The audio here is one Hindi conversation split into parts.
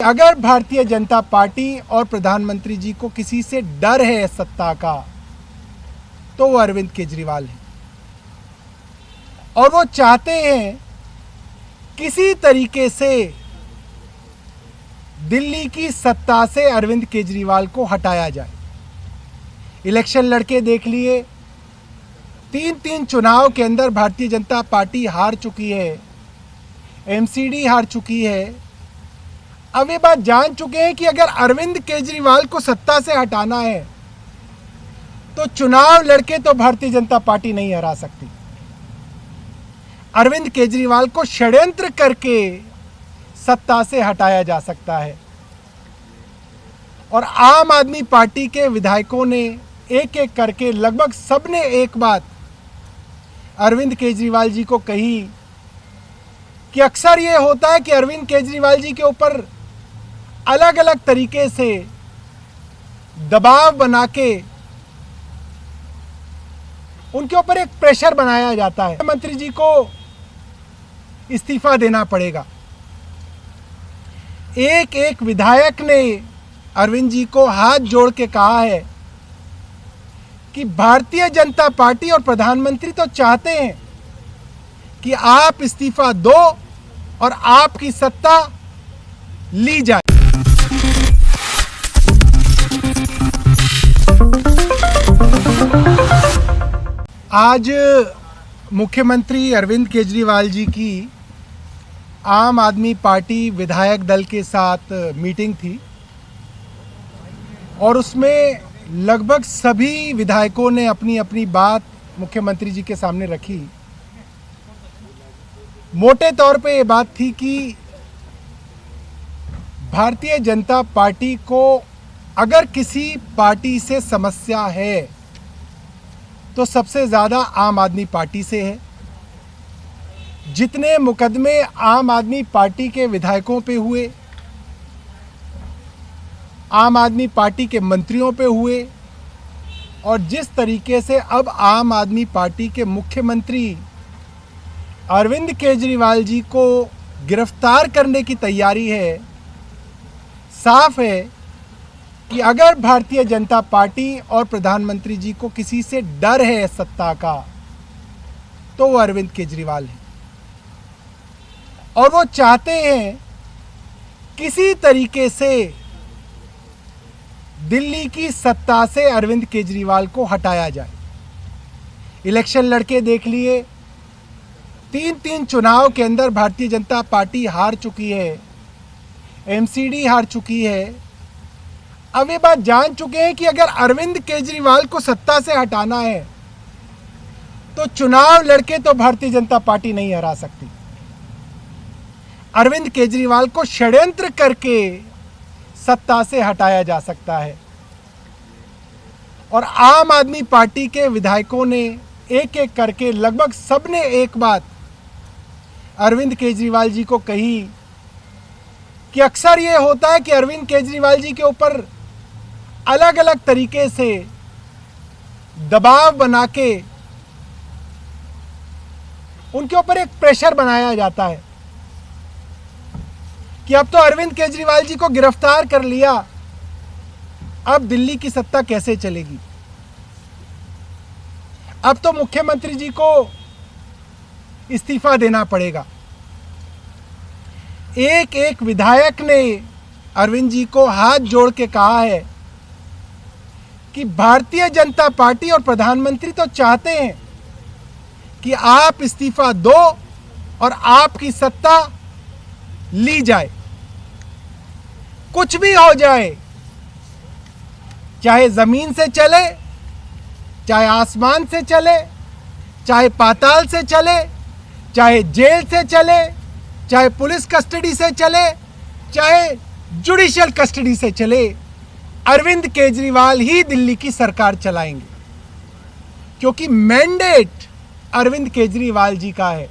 अगर भारतीय जनता पार्टी और प्रधानमंत्री जी को किसी से डर है सत्ता का, तो वो अरविंद केजरीवाल है। और वो चाहते हैं किसी तरीके से दिल्ली की सत्ता से अरविंद केजरीवाल को हटाया जाए। इलेक्शन लड़के देख लिए, तीन चुनाव के अंदर भारतीय जनता पार्टी हार चुकी है, एमसीडी हार चुकी है। अब ये बात जान चुके हैं कि अगर अरविंद केजरीवाल को सत्ता से हटाना है तो चुनाव लड़के तो भारतीय जनता पार्टी नहीं हरा सकती। अरविंद केजरीवाल को षड्यंत्र करके सत्ता से हटाया जा सकता है। और आम आदमी पार्टी के विधायकों ने एक एक करके लगभग सबने एक बात अरविंद केजरीवाल जी को कही कि अक्सर ये होता है कि अरविंद केजरीवाल जी के ऊपर अलग अलग तरीके से दबाव बना के उनके ऊपर एक प्रेशर बनाया जाता है। मंत्री जी को इस्तीफा देना पड़ेगा। एक एक विधायक ने अरविंद जी को हाथ जोड़ के कहा है कि भारतीय जनता पार्टी और प्रधानमंत्री तो चाहते हैं कि आप इस्तीफा दो और आपकी सत्ता ली जाए। आज मुख्यमंत्री अरविंद केजरीवाल जी की आम आदमी पार्टी विधायक दल के साथ मीटिंग थी और उसमें लगभग सभी विधायकों ने अपनी अपनी बात मुख्यमंत्री जी के सामने रखी। मोटे तौर पे ये बात थी कि भारतीय जनता पार्टी को अगर किसी पार्टी से समस्या है तो सबसे ज़्यादा आम आदमी पार्टी से है। जितने मुकदमे आम आदमी पार्टी के विधायकों पे हुए, आम आदमी पार्टी के मंत्रियों पे हुए और जिस तरीके से अब आम आदमी पार्टी के मुख्यमंत्री अरविंद केजरीवाल जी को गिरफ्तार करने की तैयारी है, साफ है कि अगर भारतीय जनता पार्टी और प्रधानमंत्री जी को किसी से डर है सत्ता का, तो वो अरविंद केजरीवाल है। और वो चाहते हैं किसी तरीके से दिल्ली की सत्ता से अरविंद केजरीवाल को हटाया जाए। इलेक्शन लड़के देख लिए, तीन चुनाव के अंदर भारतीय जनता पार्टी हार चुकी है, एमसीडी हार चुकी है। अब ये बात जान चुके हैं कि अगर अरविंद केजरीवाल को सत्ता से हटाना है तो चुनाव लड़के तो भारतीय जनता पार्टी नहीं हरा सकती। अरविंद केजरीवाल को षड्यंत्र करके सत्ता से हटाया जा सकता है। और आम आदमी पार्टी के विधायकों ने एक एक करके लगभग सबने एक बात अरविंद केजरीवाल जी को कही कि अक्सर ये होता है कि अरविंद केजरीवाल जी के ऊपर अलग अलग तरीके से दबाव बना के उनके ऊपर एक प्रेशर बनाया जाता है कि अब तो अरविंद केजरीवाल जी को गिरफ्तार कर लिया, अब दिल्ली की सत्ता कैसे चलेगी। अब तो मुख्यमंत्री जी को इस्तीफा देना पड़ेगा। एक एक विधायक ने अरविंद जी को हाथ जोड़ के कहा है कि भारतीय जनता पार्टी और प्रधानमंत्री तो चाहते हैं कि आप इस्तीफा दो और आपकी सत्ता ली जाए। कुछ भी हो जाए, चाहे जमीन से चले, चाहे आसमान से चले, चाहे पाताल से चले, चाहे जेल से चले, चाहे पुलिस कस्टडी से चले, चाहे जुडिशियल कस्टडी से चले, अरविंद केजरीवाल ही दिल्ली की सरकार चलाएंगे। क्योंकि मैंडेट अरविंद केजरीवाल जी का है।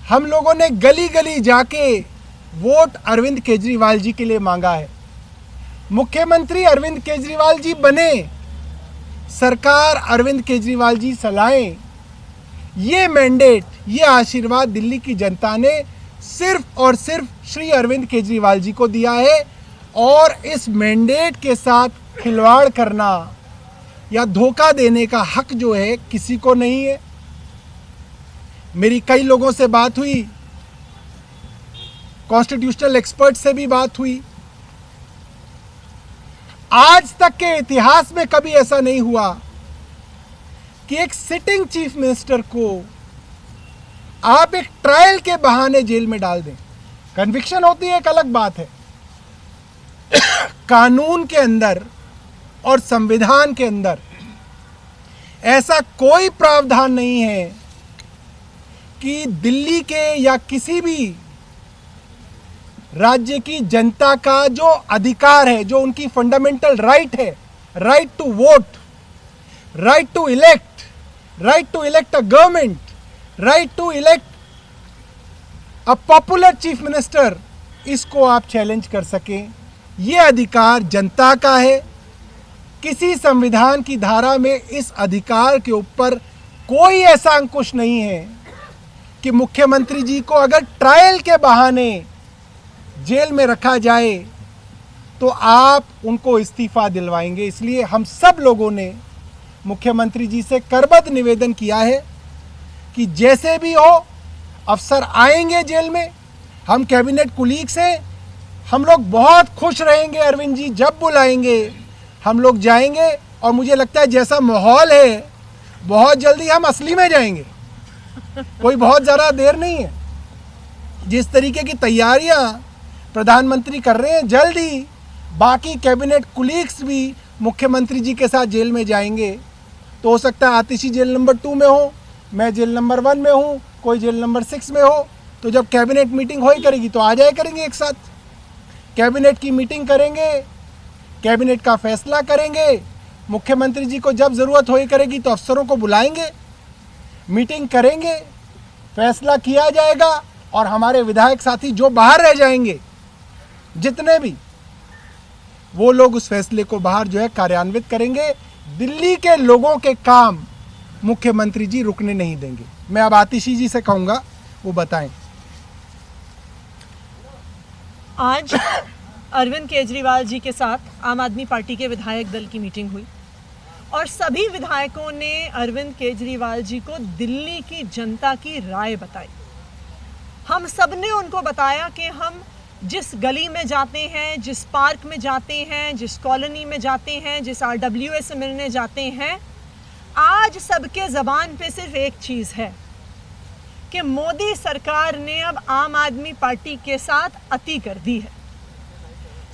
हम लोगों ने गली गली जाके वोट अरविंद केजरीवाल जी के लिए मांगा है। मुख्यमंत्री अरविंद केजरीवाल जी बने, सरकार अरविंद केजरीवाल जी चलाएं, ये मैंडेट, ये आशीर्वाद दिल्ली की जनता ने सिर्फ और सिर्फ श्री अरविंद केजरीवाल जी को दिया है और इस मैंडेट के साथ खिलवाड़ करना या धोखा देने का हक जो है किसी को नहीं है। मेरी कई लोगों से बात हुई, कॉन्स्टिट्यूशनल एक्सपर्ट से भी बात हुई। आज तक के इतिहास में कभी ऐसा नहीं हुआ कि एक सिटिंग चीफ मिनिस्टर को आप एक ट्रायल के बहाने जेल में डाल दें। कन्विक्शन होती है एक अलग बात है, कानून के अंदर और संविधान के अंदर ऐसा कोई प्रावधान नहीं है कि दिल्ली के या किसी भी राज्य की जनता का जो अधिकार है, जो उनकी फंडामेंटल राइट है, right to vote, right to elect a government, right to elect a popular chief minister, इसको आप चैलेंज कर सकें। ये अधिकार जनता का है। किसी संविधान की धारा में इस अधिकार के ऊपर कोई ऐसा अंकुश नहीं है कि मुख्यमंत्री जी को अगर ट्रायल के बहाने जेल में रखा जाए तो आप उनको इस्तीफा दिलवाएंगे। इसलिए हम सब लोगों ने मुख्यमंत्री जी से करबद्ध निवेदन किया है कि जैसे भी हो अफसर आएंगे जेल में, हम कैबिनेट कुलीग्स हैं, हम लोग बहुत खुश रहेंगे। अरविंद जी जब बुलाएंगे हम लोग जाएंगे और मुझे लगता है जैसा माहौल है बहुत जल्दी हम असली में जाएंगे, कोई बहुत ज़्यादा देर नहीं है। जिस तरीके की तैयारियां प्रधानमंत्री कर रहे हैं, जल्द ही बाकी कैबिनेट कुलीग्स भी मुख्यमंत्री जी के साथ जेल में जाएंगे। तो हो सकता है आतिशी जेल नंबर 2 में हो, मैं जेल नंबर 1 में हूँ, कोई जेल नंबर 6 में हो। तो जब कैबिनेट मीटिंग हो ही करेगी तो आ जाए करेंगे एक साथ, कैबिनेट की मीटिंग करेंगे, कैबिनेट का फैसला करेंगे। मुख्यमंत्री जी को जब ज़रूरत हो ही करेगी तो अफसरों को बुलाएंगे, मीटिंग करेंगे, फैसला किया जाएगा और हमारे विधायक साथी जो बाहर रह जाएंगे, जितने भी, वो लोग उस फैसले को बाहर जो है कार्यान्वित करेंगे। दिल्ली के लोगों के काम मुख्यमंत्री जी रुकने नहीं देंगे। मैं अब आतिशी जी से कहूँगा वो बताएं। आज अरविंद केजरीवाल जी के साथ आम आदमी पार्टी के विधायक दल की मीटिंग हुई और सभी विधायकों ने अरविंद केजरीवाल जी को दिल्ली की जनता की राय बताई। हम सब ने उनको बताया कि हम जिस गली में जाते हैं, जिस पार्क में जाते हैं, जिस कॉलोनी में जाते हैं, जिस RWA से मिलने जाते हैं, आज सबके ज़बान पे सिर्फ एक चीज़ है कि मोदी सरकार ने अब आम आदमी पार्टी के साथ अति कर दी है।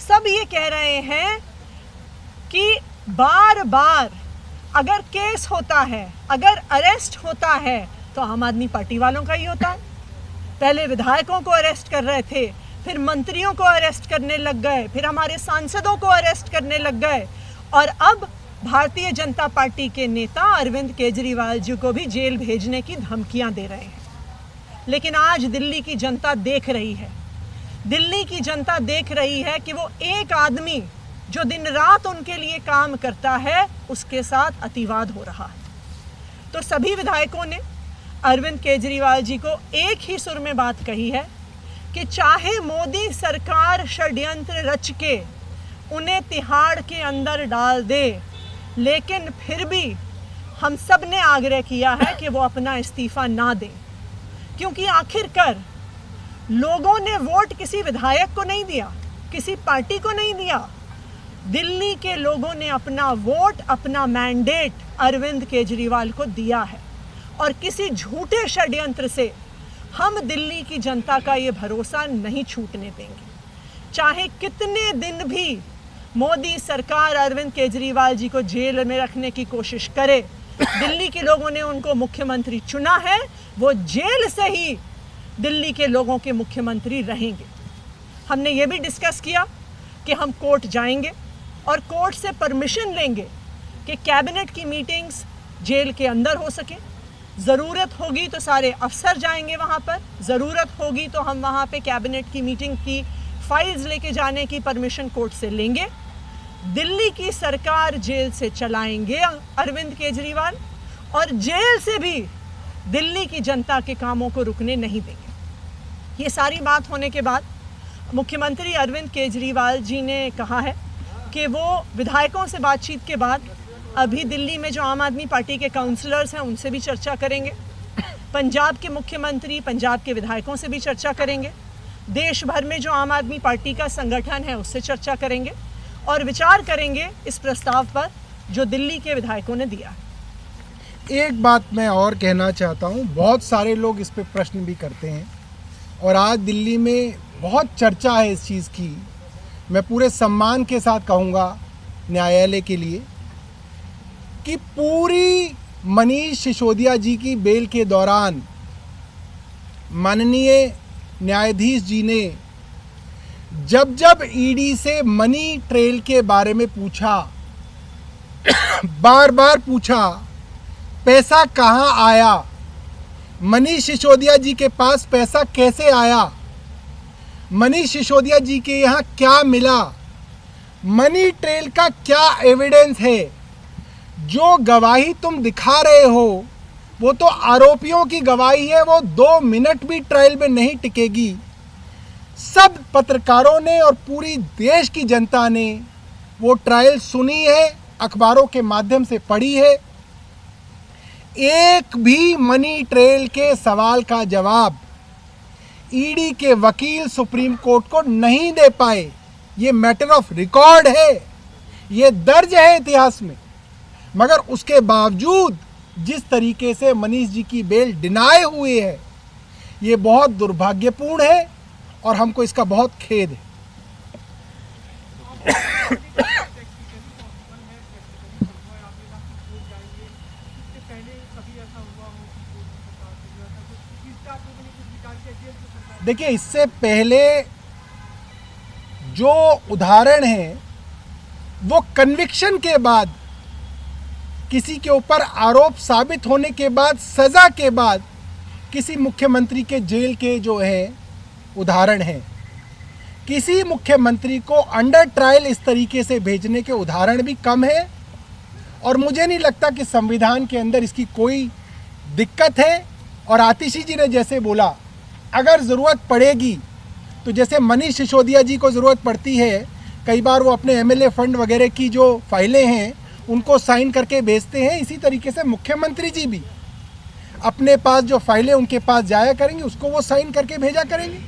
सब ये कह रहे हैं कि बार बार अगर केस होता है, अगर अरेस्ट होता है तो आम आदमी पार्टी वालों का ही होता है। पहले विधायकों को अरेस्ट कर रहे थे, फिर मंत्रियों को अरेस्ट करने लग गए, फिर हमारे सांसदों को अरेस्ट करने लग गए और अब भारतीय जनता पार्टी के नेता अरविंद केजरीवाल जी को भी जेल भेजने की धमकियां दे रहे हैं। लेकिन आज दिल्ली की जनता देख रही है, दिल्ली की जनता देख रही है कि वो एक आदमी जो दिन रात उनके लिए काम करता है उसके साथ अतिवाद हो रहा है। तो सभी विधायकों ने अरविंद केजरीवाल जी को एक ही सुर में बात कही है कि चाहे मोदी सरकार षड्यंत्र रच के उन्हें तिहाड़ के अंदर डाल दे, लेकिन फिर भी हम सब ने आग्रह किया है कि वो अपना इस्तीफा ना दें, क्योंकि आखिरकार लोगों ने वोट किसी विधायक को नहीं दिया, किसी पार्टी को नहीं दिया। दिल्ली के लोगों ने अपना वोट, अपना मैंडेट अरविंद केजरीवाल को दिया है और किसी झूठे षड्यंत्र से हम दिल्ली की जनता का ये भरोसा नहीं छूटने देंगे। चाहे कितने दिन भी मोदी सरकार अरविंद केजरीवाल जी को जेल में रखने की कोशिश करे, दिल्ली के लोगों ने उनको मुख्यमंत्री चुना है, वो जेल से ही दिल्ली के लोगों के मुख्यमंत्री रहेंगे। हमने ये भी डिस्कस किया कि हम कोर्ट जाएंगे और कोर्ट से परमिशन लेंगे कि कैबिनेट की मीटिंग्स जेल के अंदर हो सके। ज़रूरत होगी तो सारे अफसर जाएंगे वहाँ पर, ज़रूरत होगी तो हम वहाँ पे कैबिनेट की मीटिंग की फाइल्स लेके जाने की परमिशन कोर्ट से लेंगे। दिल्ली की सरकार जेल से चलाएंगे अरविंद केजरीवाल और जेल से भी दिल्ली की जनता के कामों को रुकने नहीं देंगे। ये सारी बात होने के बाद मुख्यमंत्री अरविंद केजरीवाल जी ने कहा है कि वो विधायकों से बातचीत के बाद अभी दिल्ली में जो आम आदमी पार्टी के काउंसलर्स हैं उनसे भी चर्चा करेंगे, पंजाब के मुख्यमंत्री, पंजाब के विधायकों से भी चर्चा करेंगे, देश भर में जो आम आदमी पार्टी का संगठन है उससे चर्चा करेंगे और विचार करेंगे इस प्रस्ताव पर जो दिल्ली के विधायकों ने दिया। एक बात मैं और कहना चाहता हूँ, बहुत सारे लोग इस पे प्रश्न भी करते हैं और आज दिल्ली में बहुत चर्चा है इस चीज़ की। मैं पूरे सम्मान के साथ कहूँगा न्यायालय के लिए कि पूरी मनीष सिसोदिया जी की बेल के दौरान माननीय न्यायाधीश जी ने जब जब ईडी से मनी ट्रेल के बारे में पूछा, बार बार पूछा पैसा कहाँ आया, मनीष सिसोदिया जी के पास पैसा कैसे आया, मनीष सिसोदिया जी के यहाँ क्या मिला, मनी ट्रेल का क्या एविडेंस है, जो गवाही तुम दिखा रहे हो वो तो आरोपियों की गवाही है, वो 2 मिनट भी ट्रायल में नहीं टिकेगी। सब पत्रकारों ने और पूरी देश की जनता ने वो ट्रायल सुनी है, अखबारों के माध्यम से पढ़ी है। एक भी मनी ट्रेल के सवाल का जवाब ईडी के वकील सुप्रीम कोर्ट को नहीं दे पाए। ये मैटर ऑफ रिकॉर्ड है, ये दर्ज है इतिहास में। मगर उसके बावजूद जिस तरीके से मनीष जी की बेल डिनाई हुई है, ये बहुत दुर्भाग्यपूर्ण है और हमको इसका बहुत खेद है। देखिए, इससे पहले जो उदाहरण है वो कन्विक्शन के बाद, किसी के ऊपर आरोप साबित होने के बाद, सज़ा के बाद किसी मुख्यमंत्री के जेल के जो है उदाहरण हैं। किसी मुख्यमंत्री को अंडर ट्रायल इस तरीके से भेजने के उदाहरण भी कम है और मुझे नहीं लगता कि संविधान के अंदर इसकी कोई दिक्कत है। और आतिशी जी ने जैसे बोला, अगर ज़रूरत पड़ेगी तो जैसे मनीष सिसोदिया जी को ज़रूरत पड़ती है, कई बार वो अपने एमएलए फंड वगैरह की जो फाइलें हैं उनको साइन करके भेजते हैं, इसी तरीके से मुख्यमंत्री जी भी अपने पास जो फाइलें उनके पास जाया करेंगे उसको वो साइन करके भेजा करेंगे।